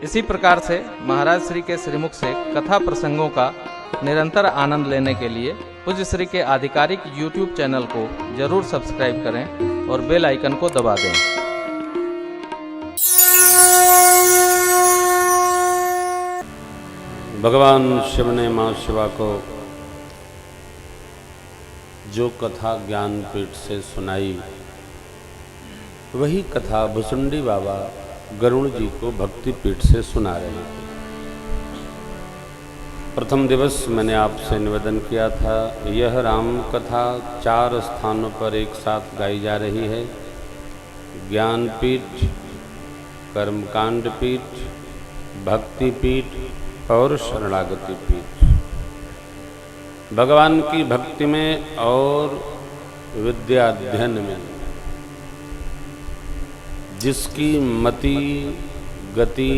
इसी प्रकार से महाराज श्री के श्रीमुख से कथा प्रसंगों का निरंतर आनंद लेने के लिए पूज्य श्री के आधिकारिक YouTube चैनल को जरूर सब्सक्राइब करें और बेल आइकन को दबा दें। भगवान शिव ने माँ शिवा को जो कथा ज्ञानपीठ से सुनाई, वही कथा भुसुंडी बाबा गरुण जी को भक्तिपीठ से सुना रहे थे। प्रथम दिवस मैंने आपसे निवेदन किया था, यह राम कथा 4 स्थानों पर एक साथ गाई जा रही है। ज्ञानपीठ, कर्मकांड पीठ, भक्तिपीठ और शरणागति पीठ। भगवान की भक्ति में और विद्या अध्ययन में जिसकी मति, गति,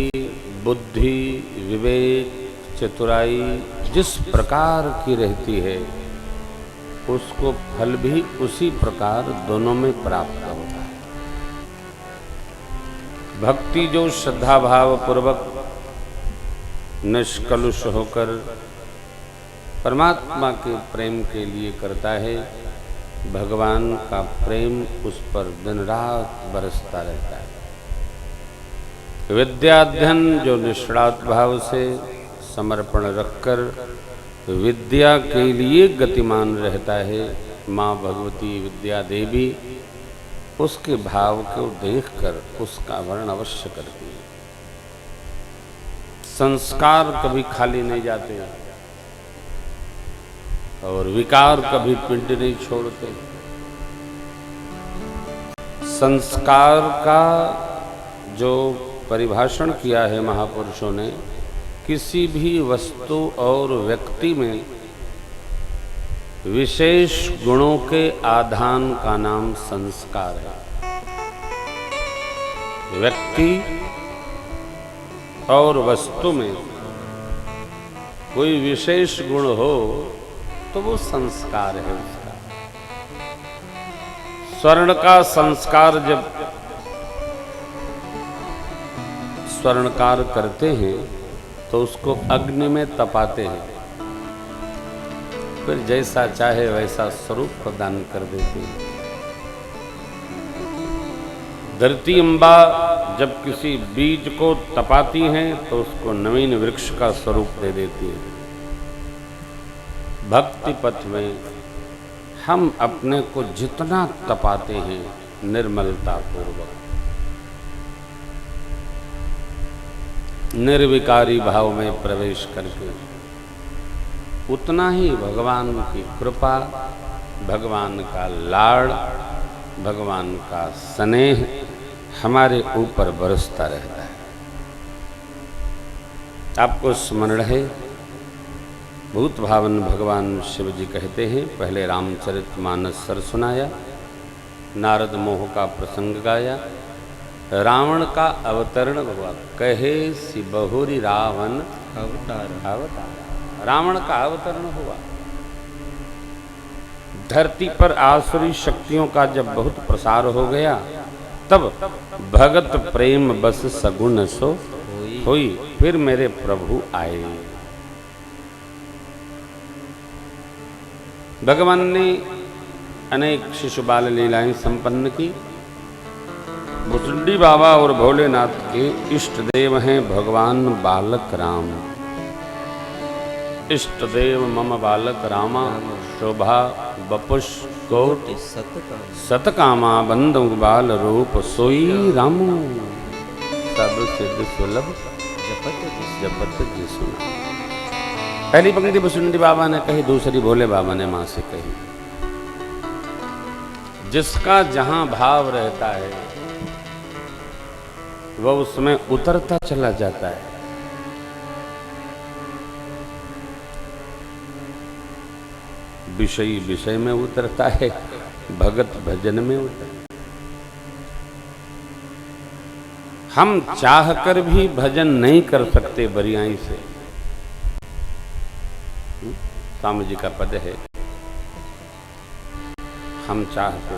बुद्धि, विवेक, चतुराई जिस प्रकार की रहती है, उसको फल भी उसी प्रकार दोनों में प्राप्त होता है। भक्ति जो श्रद्धा भाव पूर्वक निष्कलुष होकर परमात्मा के प्रेम के लिए करता है, भगवान का प्रेम उस पर दिन रात बरसता रहता है। विद्याध्ययन जो निष्णात भाव से समर्पण रखकर विद्या के लिए गतिमान रहता है, माँ भगवती विद्या देवी उसके भाव को देखकर उसका वर्ण अवश्य करती है। संस्कार कभी खाली नहीं जाते और विकार कभी पिंड नहीं छोड़ते। संस्कार का जो परिभाषण किया है महापुरुषों ने, किसी भी वस्तु और व्यक्ति में विशेष गुणों के आधान का नाम संस्कार है। व्यक्ति और वस्तु में कोई विशेष गुण हो तो वो संस्कार है उसका। स्वर्ण का संस्कार जब स्वर्णकार करते हैं तो उसको अग्नि में तपाते हैं, फिर जैसा चाहे वैसा स्वरूप प्रदान कर देते हैं। धरती अम्बा जब किसी बीज को तपाती हैं तो उसको नवीन वृक्ष का स्वरूप दे देती है। भक्ति पथ में हम अपने को जितना तपाते हैं निर्मलता पूर्वक, निर्विकारी भाव में प्रवेश करके, उतना ही भगवान की कृपा, भगवान का लाड़, भगवान का स्नेह हमारे ऊपर बरसता रहता है। आपको स्मरण है, भूत भावन भगवान शिव जी कहते हैं, पहले रामचरितमानस सर सुनाया, नारद मोह का प्रसंग गाया, रावण का अवतरण हुआ, कहे सि बहुरी रावण अवतार। रावण का अवतरण हुआ। धरती पर आसुरी शक्तियों का जब बहुत प्रसार हो गया, तब भगत प्रेम बस सगुण सो होई, फिर मेरे प्रभु आए। भगवान ने अनेक शिशु बाल लीलाएं संपन्न की। भुसुंडी बाबा और भोलेनाथ के इष्ट देव हैं भगवान बालक राम। इष्ट देव मम बालक रामा, शोभा बपुष कोटि सतकामा, बंदु बाल रूप सोई रामू, सब सिद्ध सुलभ जपत जिसुना। पहली पंक्ति भुसुंडी बाबा ने कही, दूसरी भोले बाबा ने मां से कही। जिसका जहां भाव रहता है वह उसमें उतरता चला जाता है। विषय विषय में उतरता है, भगत भजन में उतरता है। हम चाहकर भी भजन नहीं कर सकते बरियाई से। स्वामी जी का पद है, हम चाहते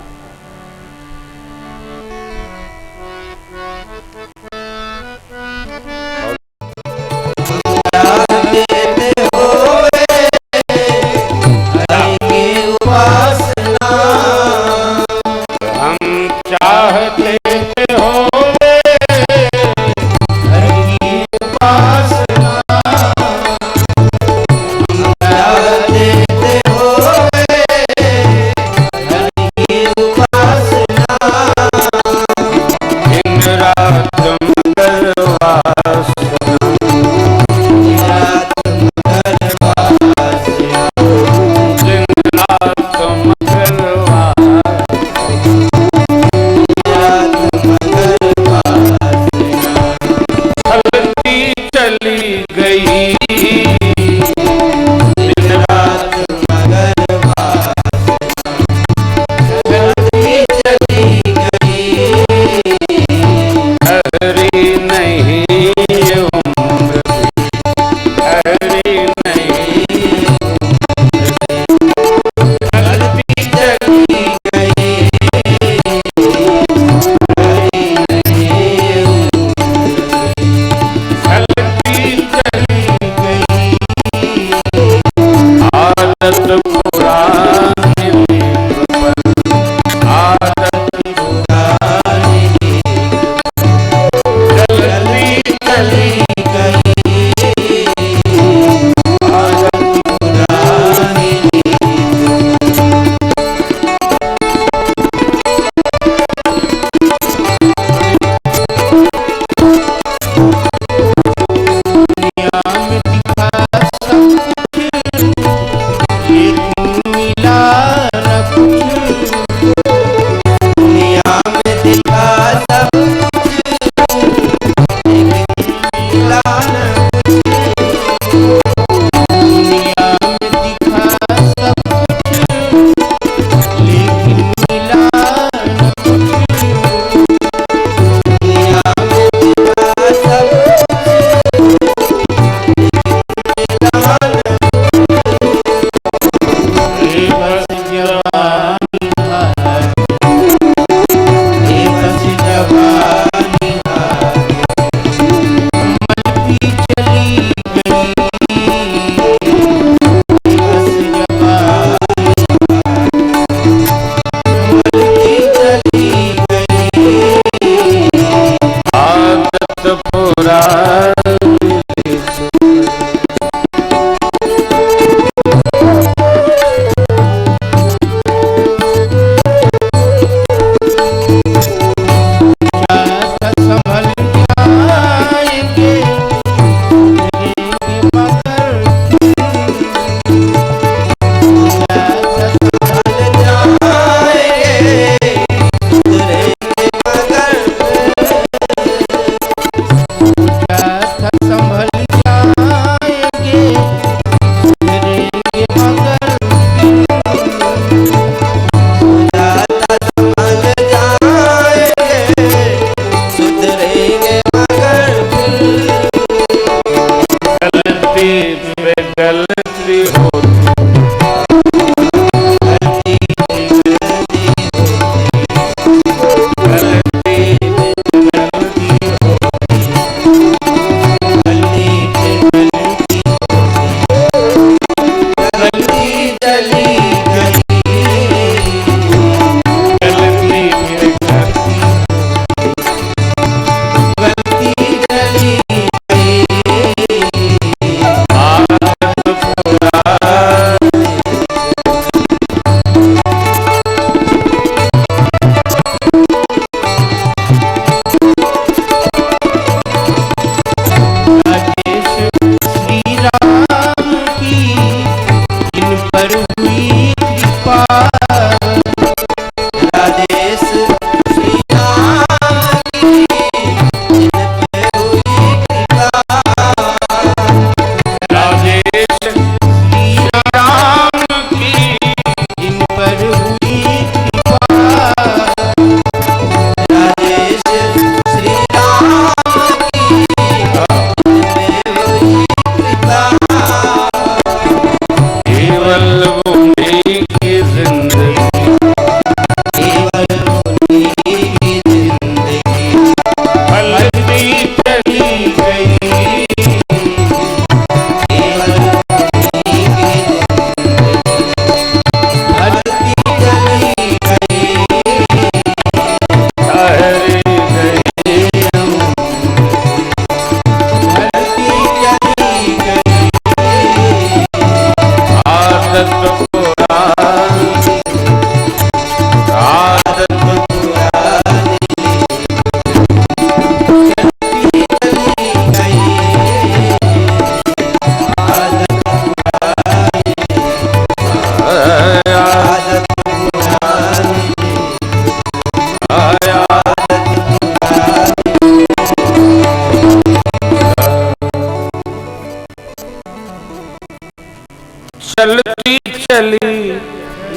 चलती चली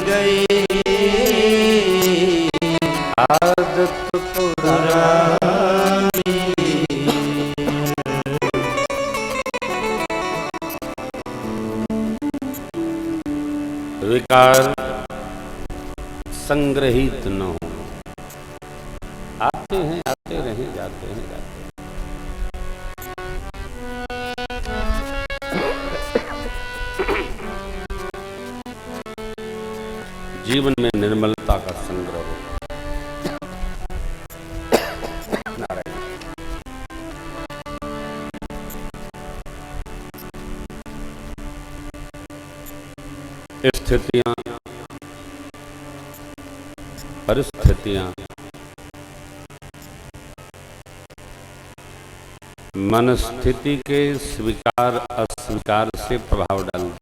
गई आदत पुरानी। विकार संग्रहित न हो, आते हैं आते रहे, जाते हैं जाते हैं। जीवन में निर्मलता का संग्रह हो। नारायण। स्थितियां, परिस्थितियां मन स्थिति के स्वीकार अस्वीकार से प्रभाव डालती है।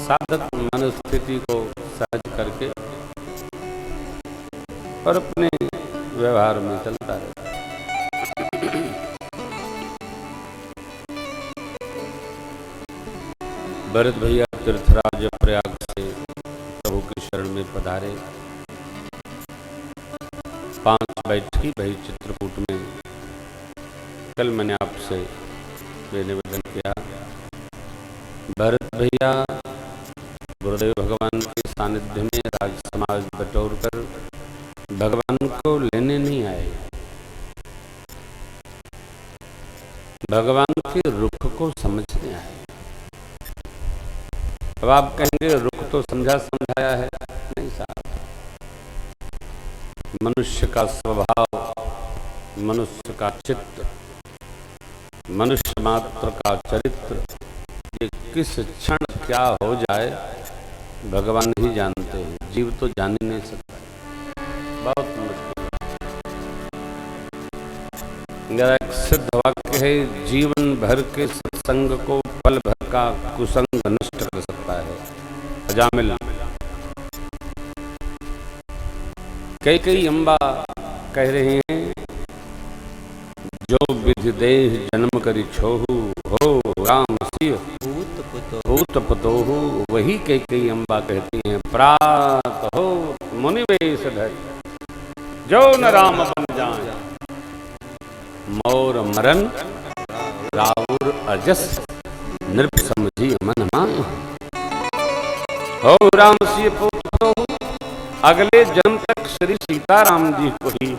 साधक मन स्थिति को सहज करके और अपने व्यवहार में चलता रहता है। भरत भैया तीर्थराज प्रयाग से प्रभु की शरण में पधारे। 5 बैठकी भई चित्रकूट में। कल मैंने आपसे निवेदन किया, भरत भैया गुरुदेव भगवान के सानिध्य में राज समाज बटोर कर भगवान को लेने नहीं आए, भगवान के रुख को समझने आए। अब आप कहेंगे रुख तो समझा समझाया है। नहीं साहब, मनुष्य का स्वभाव, मनुष्य का चित्त, मनुष्य मात्र का चरित्र, ये किस क्षण क्या हो जाए भगवान ही जानते हैं, जीव तो जान ही नहीं सकता। बहुत मुश्किल। मेरा एक सिद्ध वाक्य है, जीवन भर के सत्संग को पल भर का कुसंग नष्ट कर सकता है। अजामिल। कई अम्बा कह रहे हैं, जो विधि देह जन्म करी छोहू, हो राम सिंह भूत पतोहू। वही कई अम्बा कहती हैं, प्रात हो मुनिवेश धर, जो न राम बन जाए, मोर मरन राउर अजस, नृप समझी मन मान। हो राम सिंह भूत पतोहू। अगले जन्म तक श्री सीताराम जी को ही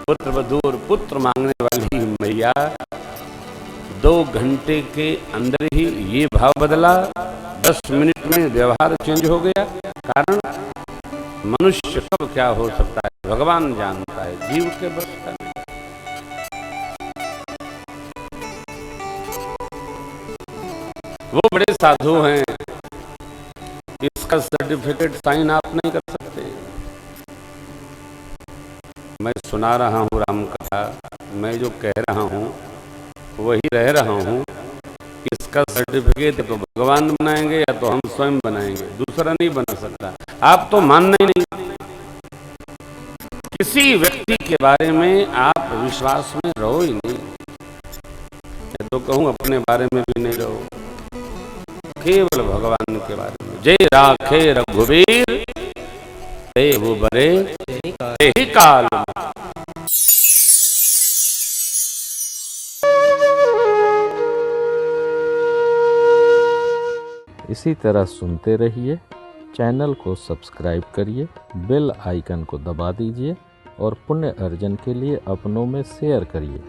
पुत्र वधू और पुत्र मांगने वाली मैया 2 घंटे के अंदर ही ये भाव बदला, 10 मिनट में व्यवहार चेंज हो गया। कारण मनुष्य कब क्या हो सकता है भगवान जानता है, जीव के बस का नहीं। वो बड़े साधु हैं, इसका सर्टिफिकेट साइन आप नहीं कर सकते। मैं सुना रहा हूँ राम कथा, मैं जो कह रहा हूँ वही रह रहा हूँ। इसका सर्टिफिकेट तो भगवान बनाएंगे या तो हम स्वयं बनाएंगे, दूसरा नहीं बना सकता। आप तो मानना ही नहीं, किसी व्यक्ति के बारे में आप विश्वास में रहो ही नहीं। मैं तो कहूँ अपने बारे में भी नहीं रहो, केवल भगवान के बारे में। जय राखे रघुवीर ते वो बरे तेहि काल। इसी तरह सुनते रहिए, चैनल को सब्सक्राइब करिए, बेल आइकन को दबा दीजिए और पुण्य अर्जन के लिए अपनों में शेयर करिए।